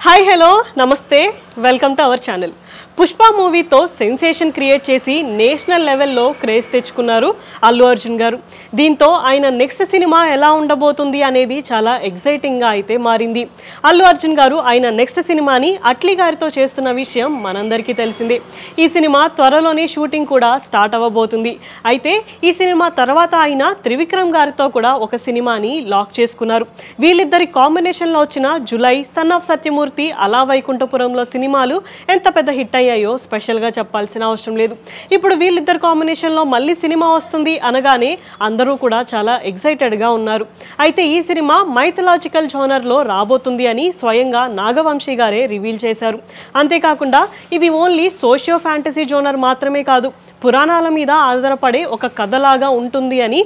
Hi hello నమస్తే welcome to our channel. Pushpa మూవీతో sensation create చేసి నేషనల్ లెవెల్లో క్రేజ్ తెచ్చుకున్నారు అల్లు అర్జున్ గారు. దీంతో ఆయన నెక్స్ట్ సినిమా ఎలా ఉండబోతుంది అనేది చాలా ఎగ్జైటింగ్గా అయితే మారింది. అల్లు అర్జున్ గారు ఆయన నెక్స్ట్ సినిమాని అట్లీ గారితో చేస్తున్న విషయం మనందరికీ తెలిసిందే. ఈ సినిమా త్వరలోనే షూటింగ్ కూడా స్టార్ట్ అవ్వబోతుంది. అయితే ఈ సినిమా తర్వాత ఆయన త్రివిక్రమ్ గారితో కూడా ఒక సినిమాని లాక్ చేసుకున్నారు. వీళ్ళిద్దరి కాంబినేషన్లో వచ్చిన జులై, సన్ ఆఫ్ సత్యమూర్తి, అలా వైకుంఠపురంలో సినిమాలు ఎంత పెద్ద హిట్ అయ్యాయో స్పెషల్గా చెప్పాల్సిన అవసరం లేదు. ఇప్పుడు వీళ్ళిద్దరు కాంబినేషన్లో మళ్ళీ సినిమా వస్తుంది అనగానే అందరూ కూడా చాలా ఎక్సైటెడ్గా ఉన్నారు. అయితే ఈ సినిమా మైథలాజికల్ జోనర్లో రాబోతుంది అని స్వయంగా నాగవంశీ గారే రివీల్ చేశారు. అంతేకాకుండా ఇది ఓన్లీ సోషియో ఫ్యాంటసీ జోనర్ మాత్రమే కాదు, పురాణాల మీద ఆధారపడే ఒక కథలాగా ఉంటుంది అని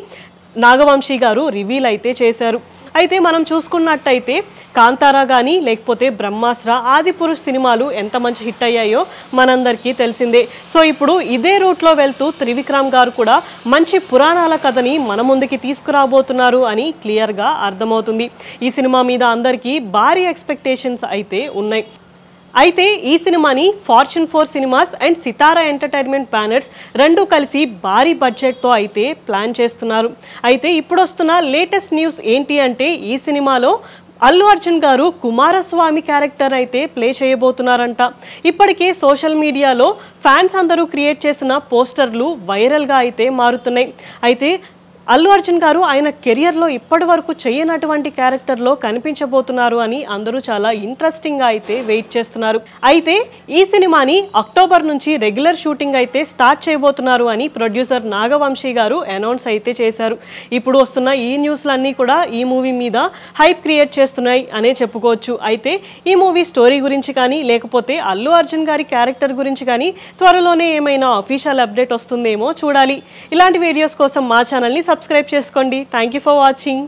నాగవంశీ గారు రివీల్ అయితే చేశారు. అయితే మనం చూసుకున్నట్టయితే కాంతారా కానీ లేకపోతే బ్రహ్మాస్త్ర, ఆదిపురుష్ సినిమాలు ఎంత మంచి హిట్ అయ్యాయో మనందరికీ తెలిసిందే. సో ఇప్పుడు ఇదే రూట్లో వెళ్తూ త్రివిక్రమ్ గారు కూడా మంచి పురాణాల కథని మన ముందుకి తీసుకురాబోతున్నారు అని క్లియర్గా అర్థమవుతుంది. ఈ సినిమా మీద అందరికీ భారీ ఎక్స్పెక్టేషన్స్ అయితే ఉన్నాయి. అయితే ఈ సినిమాని Fortune 4 cinemas and Sithara entertainment banners రెండు కలిసి భారీ బడ్జెట్తో అయితే ప్లాన్ చేస్తున్నారు. అయితే ఇప్పుడు వస్తున్న లేటెస్ట్ న్యూస్ ఏంటి అంటే ఈ సినిమాలో అల్లు అర్జున్ గారు కుమారస్వామి క్యారెక్టర్ అయితే ప్లే చేయబోతున్నారంట. ఇప్పటికే సోషల్ మీడియాలో ఫ్యాన్స్ అందరూ క్రియేట్ చేసిన పోస్టర్లు వైరల్గా అయితే మారుతున్నాయి. అయితే అల్లు అర్జున్ గారు ఆయన కెరియర్లో ఇప్పటి వరకు చేయనటువంటి క్యారెక్టర్లో కనిపించబోతున్నారు అని అందరూ చాలా ఇంట్రెస్టింగ్గా అయితే వెయిట్ చేస్తున్నారు. అయితే ఈ సినిమాని అక్టోబర్ నుంచి రెగ్యులర్ షూటింగ్ అయితే స్టార్ట్ చేయబోతున్నారు అని ప్రొడ్యూసర్ నాగవంశీ గారు అనౌన్స్ అయితే చేశారు. ఇప్పుడు వస్తున్న ఈ న్యూస్లన్నీ కూడా ఈ మూవీ మీద హైప్ క్రియేట్ చేస్తున్నాయి అనే చెప్పుకోవచ్చు. అయితే ఈ మూవీ స్టోరీ గురించి కానీ లేకపోతే అల్లు అర్జున్ గారి క్యారెక్టర్ గురించి కానీ త్వరలోనే ఏమైనా అఫీషియల్ అప్డేట్ వస్తుందేమో చూడాలి. ఇలాంటి వీడియోస్ కోసం మా ఛానల్ని సబ్స్క్రైబ్ చేసుకోండి. Thank you for watching.